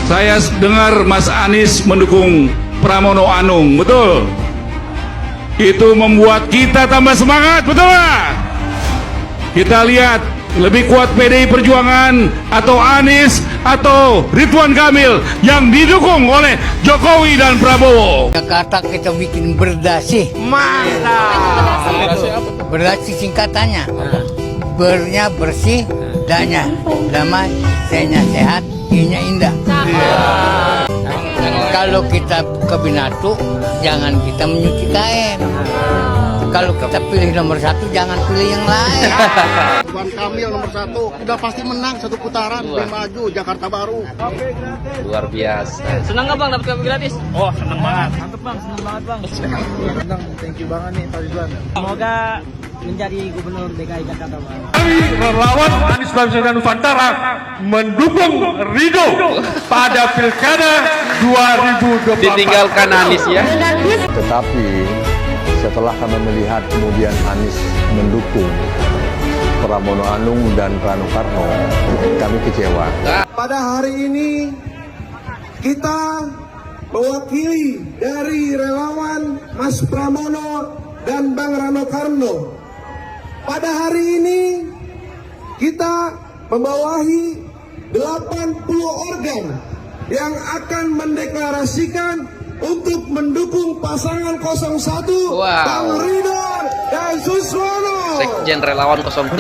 Saya dengar Mas Anies mendukung Pramono Anung, betul? Itu membuat kita tambah semangat, betul nggak? Kita lihat lebih kuat PDI Perjuangan atau Anies atau Ridwan Kamil yang didukung oleh Jokowi dan Prabowo. Jakarta kita bikin berdasih. Mantap. Berdasih singkatannya. Bernya bersih, danya damai, C-nya sehat, I-nya indah. Kalau kita ke Binatu, jangan kita menyuci kain. Kalau kita pilih nomor 1, jangan pilih yang lain. Ridwan Kamil nomor 1, udah pasti menang satu putaran, udah maju Jakarta Baru. Luar biasa. Senang nggak bang dapat kopi gratis? Oh, senang banget. Mantep bang, senang banget bang. Senang, thank you banget nih Pak Ridwan. Semoga menjadi gubernur DKI Jakarta Bang. Kami relawan Anies Baswedan Nusantara mendukung Ridho pada Pilkada 2024. Ditinggalkan Anies ya. Tetapi setelah kami melihat kemudian Anies mendukung Pramono Anung dan Rano Karno, kami kecewa. Pada hari ini kita mewakili dari relawan Mas Pramono dan Bang Rano Karno. Pada hari ini kita membawahi 80 organ yang akan mendeklarasikan untuk mendukung pasangan 01 Bang Ridho dan Suswono. Sekjen relawan 03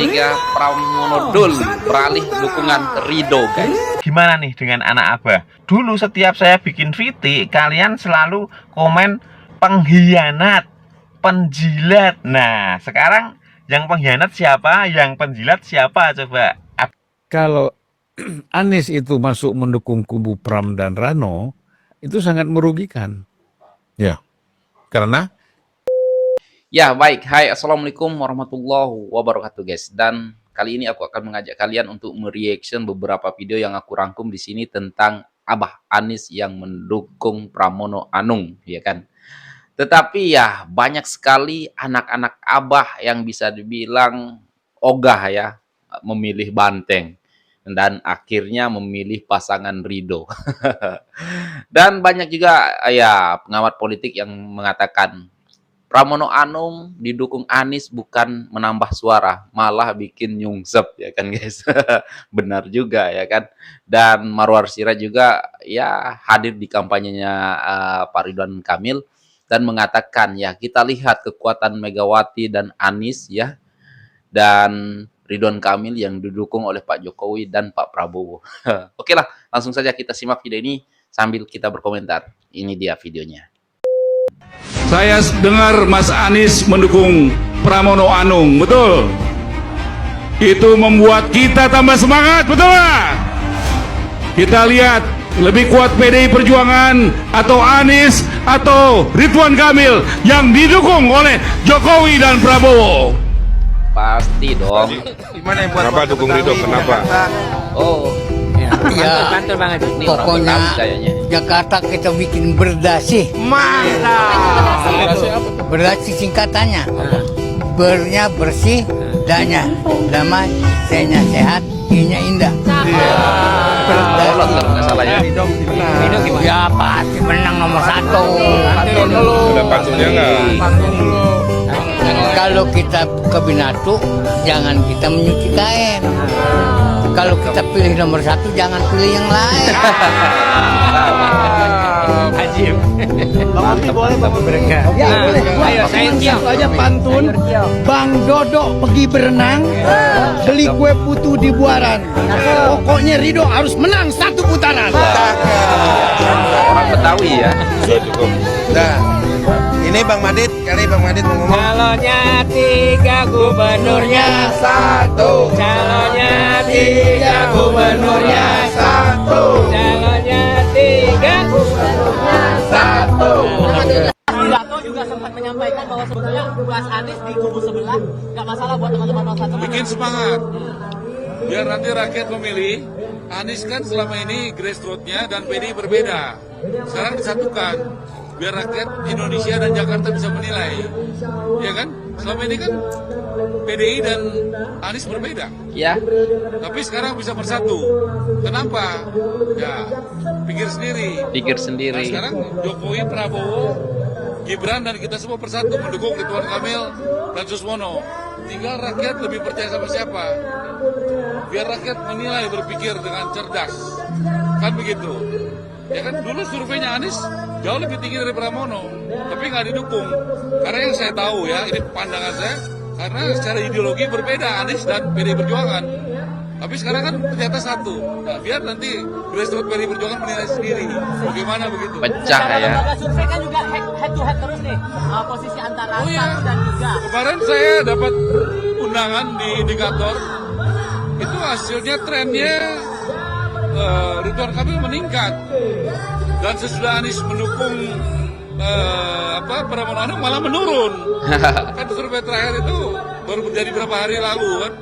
Pramono Dul beralih dukungan ke Ridho guys. Gimana nih dengan anak Abah? Dulu setiap saya bikin VT, kalian selalu komen pengkhianat, penjilat. Nah, sekarang yang pengkhianat siapa? Yang penjilat siapa coba? Kalau Anies itu masuk mendukung kubu Pram dan Rano, itu sangat merugikan. Ya, karena Ya baik, hai assalamualaikum warahmatullahi wabarakatuh guys. Dan kali ini aku akan mengajak kalian untuk mereaction beberapa video yang aku rangkum di sini tentang Abah Anies yang mendukung Pramono Anung, ya kan? Tetapi ya banyak sekali anak-anak Abah yang bisa dibilang ogah ya, memilih banteng dan akhirnya memilih pasangan Ridho. Dan banyak juga ya pengamat politik yang mengatakan Pramono Anung didukung Anies bukan menambah suara, malah bikin nyungsep ya kan guys. Benar juga ya kan. Dan Marwar Sirait juga ya hadir di kampanyenya Pak Ridwan Kamil dan mengatakan ya kita lihat kekuatan Megawati dan Anies ya, dan Ridwan Kamil yang didukung oleh Pak Jokowi dan Pak Prabowo. Oke lah, langsung saja kita simak video ini sambil kita berkomentar. Ini dia videonya. Saya dengar Mas Anies mendukung Pramono Anung, betul? Itu membuat kita tambah semangat, betul nggak? Kita lihat lebih kuat PDI Perjuangan atau Anies atau Ridwan Kamil yang didukung oleh Jokowi dan Prabowo. Pasti dong. Gimana yang buat Kenapa dukung Ridho? Kenapa? Oh, Ya, mantul banget. Ini orang pokoknya Betawi kayaknya. Jakarta kita bikin berdasih. Mantap. Berdasih singkatannya. Bernya bersih, danya damai, C-nya sehat, I-nya indah. Lolos kalau nggak salah ya. Ridho gimana? Ya pasti menang nomor 1. Ada pantunnya nggak? Kalau kita ke Binatu, jangan kita menyuci kain. Kalau kita pilih nomor 1, jangan pilih yang lain. Ajib. Bang Abi boleh Bang Ya, boleh. ayo saya siap aja pantun. Bang Dodo pergi berenang, beli kue putu di Buaran. Pokoknya Ridho harus menang satu putaran. Orang Betawi ya. Nah, ini Bang Madit, kali Bang Madit mau ngomong. Calonnya 3, gubernurnya 1. Calonnya 3, gubernurnya 1. Calonnya 3, gubernurnya 1. Pidato juga sempat menyampaikan bahwa sebetulnya Mas Anies di kubu sebelah nggak masalah buat teman-teman 01. Bikin semangat, biar nanti rakyat memilih. Anies kan selama ini grassroots-nya dan PDI berbeda. Sekarang disatukan, biar rakyat Indonesia dan Jakarta bisa menilai, ya kan? Selama ini kan PDI dan Anies berbeda. Ya, Tapi sekarang bisa bersatu. Kenapa? Ya, pikir sendiri. pikir Nah, sendiri. sekarang Jokowi, Prabowo, Gibran dan kita semua bersatu mendukung Ridwan Kamil dan Suswono. Tinggal rakyat lebih percaya sama siapa. Biar rakyat menilai, berpikir dengan cerdas. Kan begitu. Ya kan dulu surveinya Anies jauh lebih tinggi dari Pramono, tapi nggak didukung. Karena yang saya tahu ya, ini pandangan saya, karena secara ideologi berbeda Anies dan PDI Perjuangan. Tapi sekarang kan ternyata satu. Nah, biar nanti grassroots PDI Perjuangan menilai sendiri. Bagaimana begitu? Pecah ya. Lembaga survei kan juga head to head terus nih, posisi antara Oh iya. 1 dan 3. Kemarin saya dapat undangan di indikator, itu hasilnya trennya Ridwan Kamil meningkat, dan sesudah Anies mendukung Pramono Anung malah menurun. Kan survei terakhir itu baru terjadi beberapa hari lalu kan.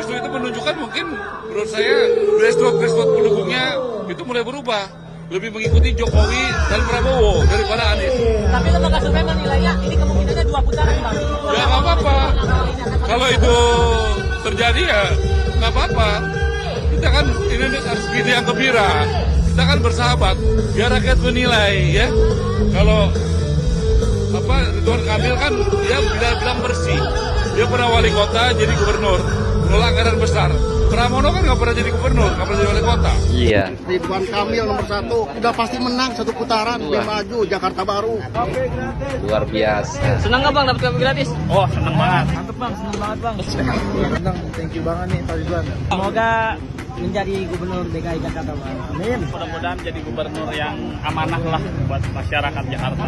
Justru itu menunjukkan mungkin menurut saya grassroots pendukungnya itu mulai berubah, lebih mengikuti Jokowi dan Prabowo daripada Anies. Tapi lembaga survei menilainya ini kemungkinannya 2 putaran, Bang. Ya nggak apa-apa. Kalau itu terjadi ya nggak apa-apa. Kita kan ini harus pilih yang gembira. Kita kan bersahabat. Biar rakyat menilai ya. Kalau Ridwan Kamil kan dia bilang bersih. Dia pernah wali kota jadi gubernur. Ngelola anggaran besar. Pramono kan nggak pernah jadi gubernur, nggak pernah jadi wali kota. Iya. Ridwan Kamil nomor 1 udah pasti menang 1 putaran, lebih maju Jakarta Baru. Luar biasa. Senang nggak Bang dapat kopi gratis? Oh, seneng banget. Mantap Bang, senang banget Bang. Senang, thank you banget nih Pak Ridwan. Semoga menjadi gubernur DKI Jakarta Bang. Amin. Mudah-mudahan jadi gubernur yang amanah lah buat masyarakat Jakarta.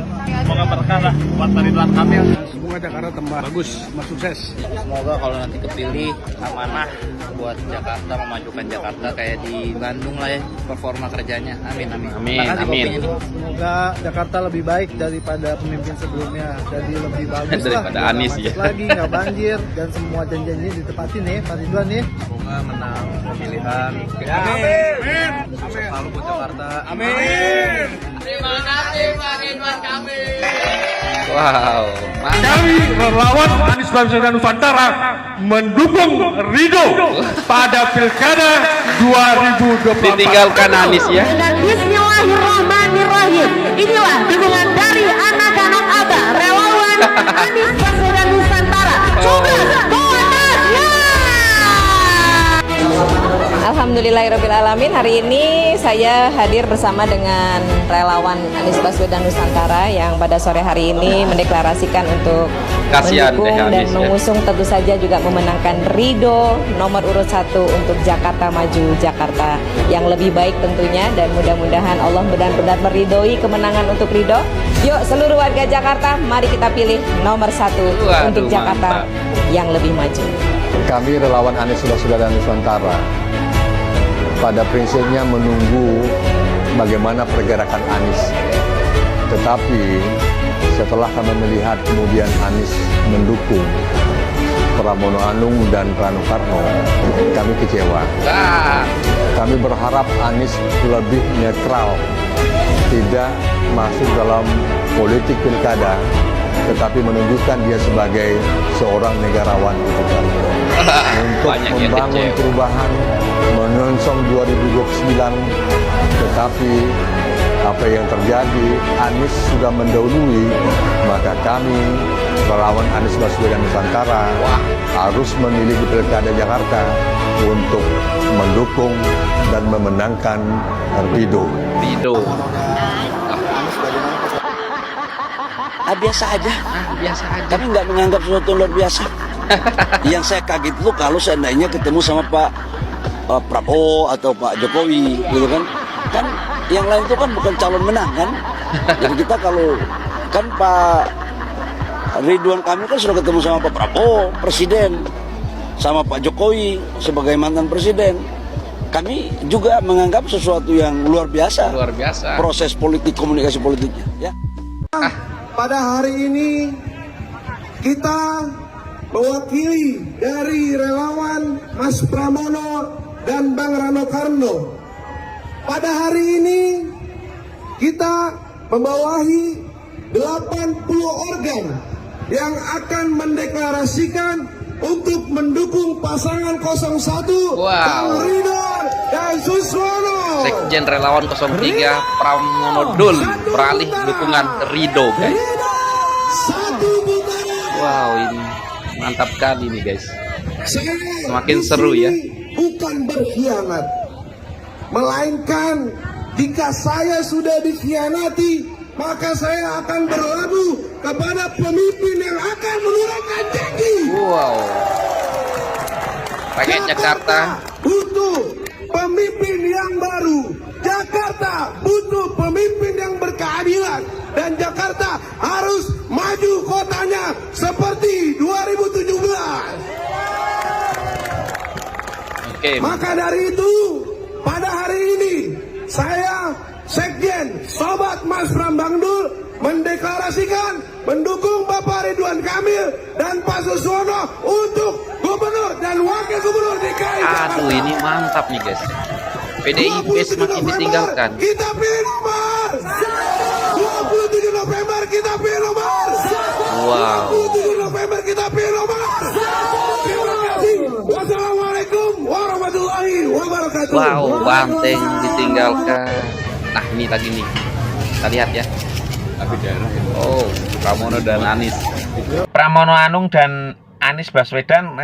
Semoga berkah lah buat Ridwan Kamil. Semoga Jakarta tambah bagus, tambah sukses. Semoga kalau nanti kepilih amanah buat Jakarta, memajukan Jakarta kayak di Bandung lah ya performa kerjanya. Amin amin. Amin, amin. Semoga Jakarta lebih baik daripada pemimpin sebelumnya, jadi lebih bagus Daripada lah. Anies, Nggak macet ya. lagi, nggak banjir, dan semua janji-janji ditepatin nih Pak Ridwan nih. Semoga menang pemilihan. Amin. Selalu buat Jakarta. Amin. Terima kasih Pak Ridwan Kamil. Wow. Mantap. Kami relawan Anies Baswedan Nusantara mendukung Ridho pada Pilkada 2024. Ditinggalkan Anies ya. Dengan Bismillahirrahmanirrahim. Inilah dukungan dari anak-anak Abah, relawan Anies Baswedan Nusantara. Coblos bonusnya. Alhamdulillahirrahmanirrahim. Hari ini saya hadir bersama dengan relawan Anies Baswedan Nusantara yang pada sore hari ini mendeklarasikan untuk Kasihan mendukung deh dan Anies ya. mengusung, tentu saja juga memenangkan Ridho nomor urut 1 untuk Jakarta Maju, Jakarta yang lebih baik tentunya, dan mudah-mudahan Allah benar-benar meridhoi kemenangan untuk Ridho. Yuk seluruh warga Jakarta, mari kita pilih nomor 1 Waduh, untuk Jakarta yang lebih maju. Kami relawan Anies Baswedan Nusantara pada prinsipnya menunggu bagaimana pergerakan Anies. Tetapi setelah kami melihat kemudian Anies mendukung Pramono Anung dan Rano Karno, kami kecewa. Kami berharap Anies lebih netral, tidak masuk dalam politik pilkada, tetapi menunjukkan dia sebagai seorang negarawan untuk Banyak yang membangun kecewa. perubahan, menyongsong 2029. Tetapi apa yang terjadi, Anies sudah mendahului, maka kami relawan Anies Baswedan Nusantara harus memilih di Pilkada Jakarta untuk mendukung dan memenangkan Ridho. Ridho. Biasa aja. Biasa aja. Kami nggak menganggap sesuatu yang luar biasa. Yang saya kaget itu kalau seandainya ketemu sama Pak Prabowo atau Pak Jokowi, gitu kan? Kan yang lain itu kan bukan calon menang kan? Jadi kita kalau kan Pak Ridwan Kamil kan sudah ketemu sama Pak Prabowo, Presiden, sama Pak Jokowi sebagai mantan Presiden. Kami juga menganggap sesuatu yang luar biasa. Luar biasa. Proses politik, komunikasi politiknya, ya. Pada hari ini kita mewakili dari relawan Mas Pramono dan Bang Rano Karno. Pada hari ini kita membawahi 80 organ yang akan mendeklarasikan untuk mendukung pasangan 01 Wow. Kang Ridwan dan Suswono. Sekjen Relawan 03 Pramono Dul beralih dukungan Ridho, guys. Satu putaran. Wow, ini mantap kali nih, guys. Saya Semakin di seru ya. sini bukan berkhianat, melainkan jika saya sudah dikhianati, maka saya akan berlabuh kepada pemimpin yang akan menurunkan tinggi. Wow. Rakyat Jakarta butuh pemimpin yang baru. Jakarta butuh pemimpin yang berkeadilan. Dan Jakarta harus maju kotanya seperti 2017. Oke. Maka dari itu, pada hari ini, saya, Sekjen, Sobat Mas Pram Bang Dul, mendeklarasikan mendukung Bapak Ridwan Kamil dan Pak Suswono untuk Gubernur dan Wakil Gubernur DKI Jakarta. Aduh, ini mantap nih, guys. PDIP semakin ditinggalkan. Kita pilih nomor 27 November kita pilih nomor. Wow. 27 November kita pilih nomor. Terima kasih. Wassalamualaikum warahmatullahi wabarakatuh. Wow, banteng ditinggalkan. Nah, ini tadi nih. Kita lihat ya. Oh, Pramono dan Anies. Pramono Anung dan Anies Baswedan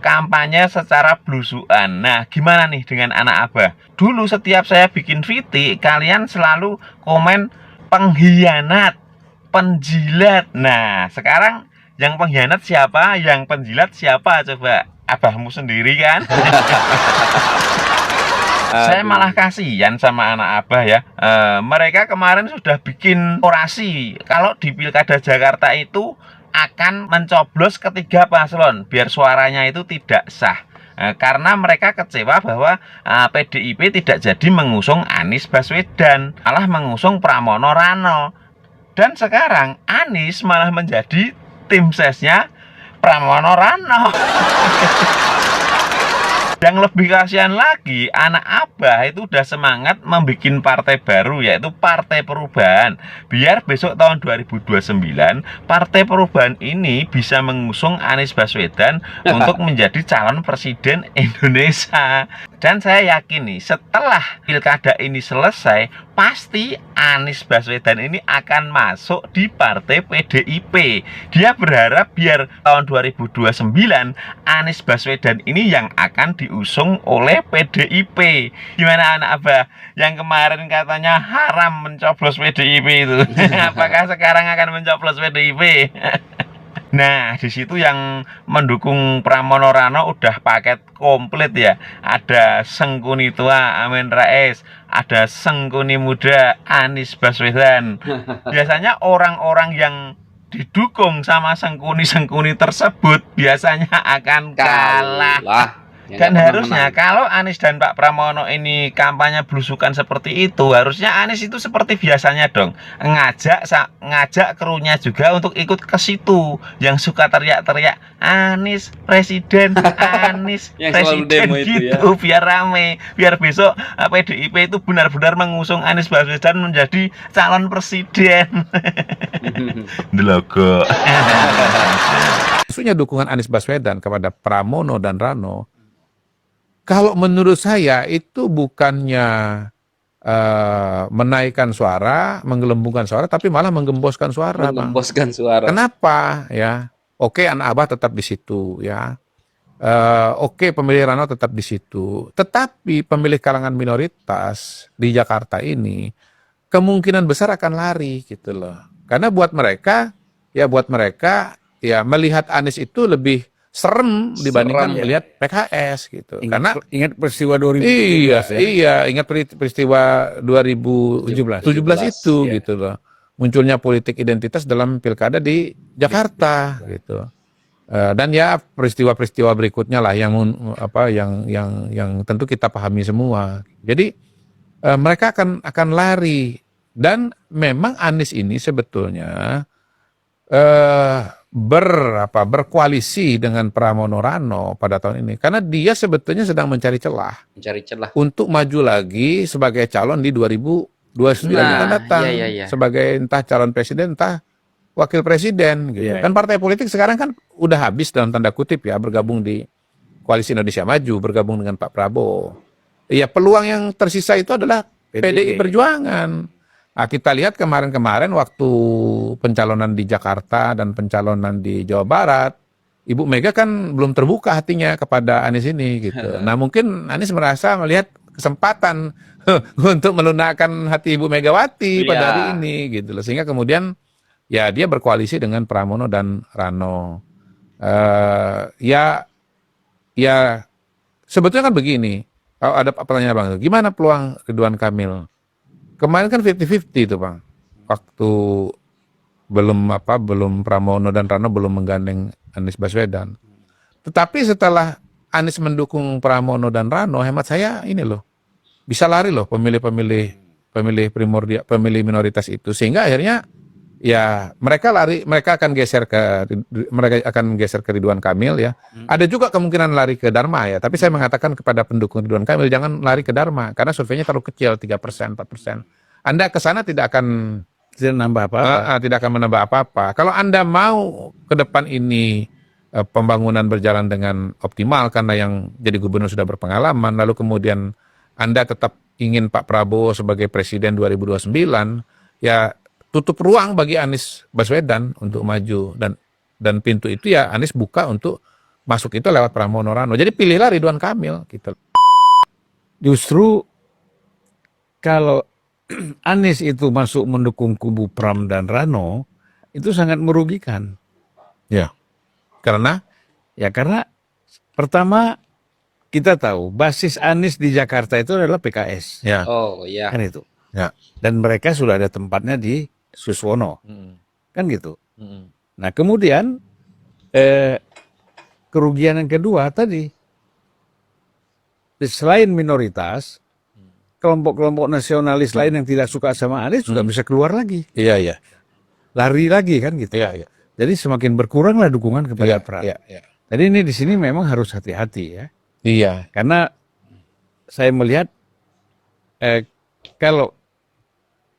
kampanye secara blusukan. Nah, gimana nih dengan anak abah? Dulu setiap saya bikin VT, kalian selalu komen pengkhianat, penjilat. Nah, sekarang yang pengkhianat siapa? Yang penjilat siapa? Coba abahmu sendiri kan? Saya malah kasihan sama anak abah ya. Mereka kemarin sudah bikin orasi kalau di Pilkada Jakarta itu akan mencoblos ketiga paslon biar suaranya itu tidak sah. Karena mereka kecewa bahwa PDIP tidak jadi mengusung Anies Baswedan, malah mengusung Pramono Rano. Dan sekarang Anies malah menjadi tim sesnya Pramono Rano. Yang lebih kasihan lagi, anak abah itu udah semangat membuat partai baru, yaitu Partai Perubahan. Biar besok tahun 2029, Partai Perubahan ini bisa mengusung Anies Baswedan untuk menjadi calon presiden Indonesia. Dan saya yakin nih, setelah pilkada ini selesai, pasti Anies Baswedan ini akan masuk di Partai PDIP. Dia berharap biar tahun 2029, Anies Baswedan ini yang akan diusung oleh PDIP. Gimana anak abah yang kemarin katanya haram mencoblos PDIP itu? Apakah sekarang akan mencoblos PDIP? Nah, di situ yang mendukung Pramono Rano udah paket komplit ya. Ada Sengkuni tua Amin Rais, ada Sengkuni muda Anies Baswedan. Biasanya orang-orang yang didukung sama Sengkuni-Sengkuni tersebut biasanya akan kalah. Dan harusnya kalau Anies dan Pak Pramono ini kampanye blusukan seperti itu, harusnya Anies itu seperti biasanya dong, ngajak krunya juga untuk ikut ke situ, yang suka teriak-teriak Anies presiden, Anies presiden gitu ya. Biar rame, biar besok PDIP itu benar-benar mengusung Anies Baswedan menjadi calon presiden. Delogo. Maksudnya dukungan Anies Baswedan kepada Pramono dan Rano, kalau menurut saya itu bukannya menaikkan suara, menggelembungkan suara, tapi malah menggemboskan suara. Menggemboskan suara. Kenapa? Ya, oke, anak abah tetap di situ, ya. Oke, pemilih Rano tetap di situ. Tetapi pemilih kalangan minoritas di Jakarta ini kemungkinan besar akan lari gitu loh. Karena buat mereka ya melihat Anies itu lebih serem dibandingkan melihat PKS gitu. Karena ingat peristiwa 2017 ingat peristiwa 2017 itu gitu loh. Munculnya politik identitas dalam pilkada di Jakarta gitu. Dan ya peristiwa-peristiwa berikutnya lah yang tentu kita pahami semua. Jadi mereka akan lari, dan memang Anies ini sebetulnya berkoalisi dengan Pramono Rano pada tahun ini karena dia sebetulnya sedang mencari celah untuk maju lagi sebagai calon di 2029 yang akan datang, sebagai entah calon presiden entah wakil presiden gitu. Kan partai politik sekarang kan udah habis dalam tanda kutip ya bergabung di Koalisi Indonesia Maju, bergabung dengan Pak Prabowo. Iya, peluang yang tersisa itu adalah PDI Perjuangan. Nah, kita lihat kemarin-kemarin waktu pencalonan di Jakarta dan pencalonan di Jawa Barat, Ibu Mega kan belum terbuka hatinya kepada Anies ini gitu. Nah, mungkin Anies merasa melihat kesempatan untuk melunakkan hati Ibu Megawati pada hari ini gitu loh. Sehingga kemudian ya dia berkoalisi dengan Pramono dan Rano. Ya sebetulnya kan begini. Kalau ada pertanyaan Bang, gimana peluang Ridwan Kamil? Kemarin kan 50-50 itu Bang. Waktu belum Pramono dan Rano belum menggandeng Anies Baswedan. Tetapi setelah Anies mendukung Pramono dan Rano, hemat saya ini loh, bisa lari loh pemilih minoritas itu, sehingga akhirnya ya mereka akan geser ke Ridwan Kamil ya. Ada juga kemungkinan lari ke Dharma ya, tapi saya mengatakan kepada pendukung Ridwan Kamil jangan lari ke Dharma karena surveinya terlalu kecil, 3%, 4%. Anda ke sana tidak akan menambah apa-apa. Kalau Anda mau ke depan ini pembangunan berjalan dengan optimal karena yang jadi gubernur sudah berpengalaman, lalu kemudian Anda tetap ingin Pak Prabowo sebagai presiden 2029, ya tutup ruang bagi Anies Baswedan untuk maju, dan pintu itu ya Anies buka untuk masuk itu lewat Pramono Rano. Jadi pilihlah Ridwan Kamil gitu. Justru kalau Anies itu masuk mendukung kubu Pram dan Rano, itu sangat merugikan. Ya. Karena pertama kita tahu basis Anies di Jakarta itu adalah PKS. Ya. Oh iya. Kan itu. Ya. Dan mereka sudah ada tempatnya di Suswono. Kan gitu. Nah, kemudian kerugian yang kedua tadi, selain minoritas, kelompok-kelompok nasionalis lain yang tidak suka sama Anies juga bisa keluar lagi. Iya, iya. Lari lagi kan gitu. Iya, iya. Jadi semakin berkuranglah dukungan kepada Pram. Iya, iya. Jadi ini di sini memang harus hati-hati ya. Iya. Karena saya melihat kalau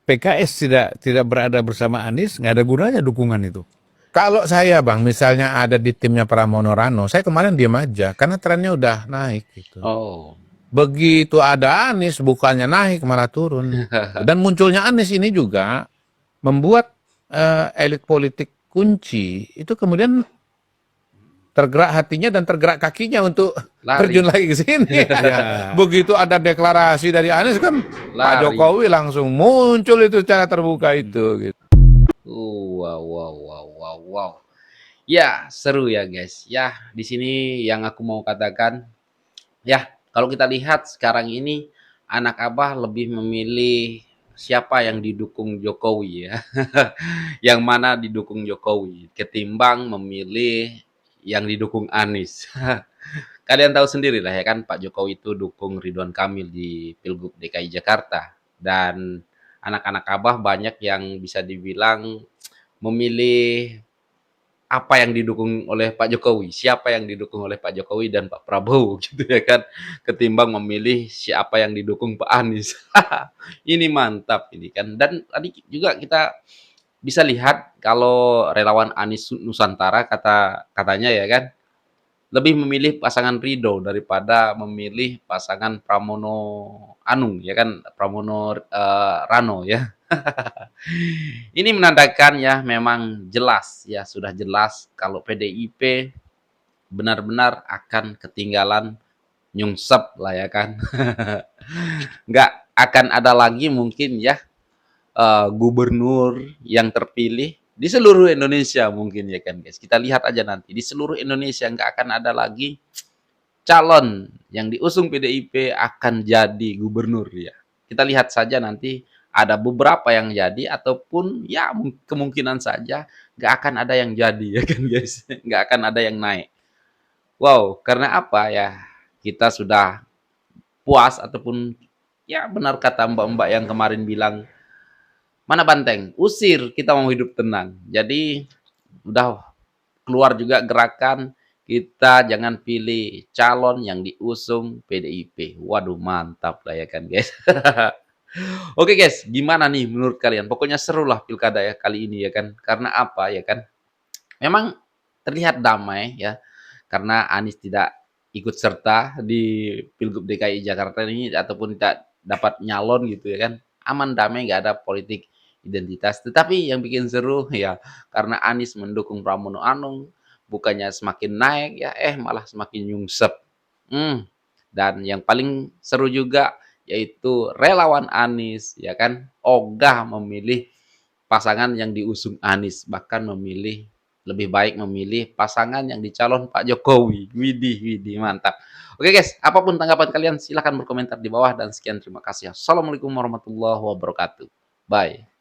PKS tidak berada bersama Anies, nggak ada gunanya dukungan itu. Kalau saya Bang, misalnya ada di timnya Pramono Rano, saya kemarin diam aja karena trennya udah naik gitu. Oh. Begitu ada Anies, bukannya naik malah turun. Dan munculnya Anies ini juga membuat elit politik kunci itu kemudian tergerak hatinya dan tergerak kakinya untuk terjun lagi ke sini. Begitu ada deklarasi dari Anies kan Pak Jokowi langsung muncul itu secara terbuka itu. Gitu. Wow. Ya, seru ya guys. Ya, di sini yang aku mau katakan, ya kalau kita lihat sekarang ini anak Abah lebih memilih siapa yang didukung Jokowi ya. Yang mana didukung Jokowi ketimbang memilih yang didukung Anies. Kalian tahu sendiri lah ya kan, Pak Jokowi itu dukung Ridwan Kamil di Pilgub DKI Jakarta. Dan anak-anak Abah banyak yang bisa dibilang memilih apa yang didukung oleh Pak Jokowi, siapa yang didukung oleh Pak Jokowi dan Pak Prabowo gitu ya kan, ketimbang memilih siapa yang didukung Pak Anies. Ini mantap ini kan. Dan tadi juga kita bisa lihat kalau relawan Anies Nusantara katanya ya kan lebih memilih pasangan Ridho daripada memilih pasangan Pramono Anung ya kan, Pramono Rano ya. Ini menandakan ya memang jelas ya, sudah jelas kalau PDIP benar-benar akan ketinggalan nyungsep lah ya kan. Nggak akan ada lagi mungkin ya gubernur yang terpilih di seluruh Indonesia mungkin ya kan guys. Kita lihat aja nanti di seluruh Indonesia nggak akan ada lagi calon yang diusung PDIP akan jadi gubernur ya. Kita lihat saja nanti ada beberapa yang jadi ataupun ya kemungkinan saja nggak akan ada yang jadi ya kan guys. Nggak akan ada yang naik. Wow, karena apa ya? Kita sudah puas ataupun ya benar kata mbak-mbak yang kemarin bilang, mana banteng, usir, kita mau hidup tenang. Jadi udah keluar juga gerakan kita jangan pilih calon yang diusung PDIP. Waduh mantap lah ya kan guys. Oke guys, gimana nih menurut kalian? Pokoknya seru lah pilkada ya kali ini ya kan. Karena apa ya kan? Memang terlihat damai ya. Karena Anies tidak ikut serta di Pilgub DKI Jakarta ini ataupun tidak dapat nyalon gitu ya kan. Aman damai, nggak ada politik identitas. Tetapi yang bikin seru ya karena Anies mendukung Pramono Anung, bukannya semakin naik ya, malah semakin nyungsep. Dan yang paling seru juga yaitu relawan Anies ya kan ogah memilih pasangan yang diusung Anies, bahkan lebih baik memilih pasangan yang dicalon Pak Jokowi. Widih, widih, mantap. Oke guys, apapun tanggapan kalian silahkan berkomentar di bawah dan sekian terima kasih. Assalamualaikum warahmatullahi wabarakatuh. Bye.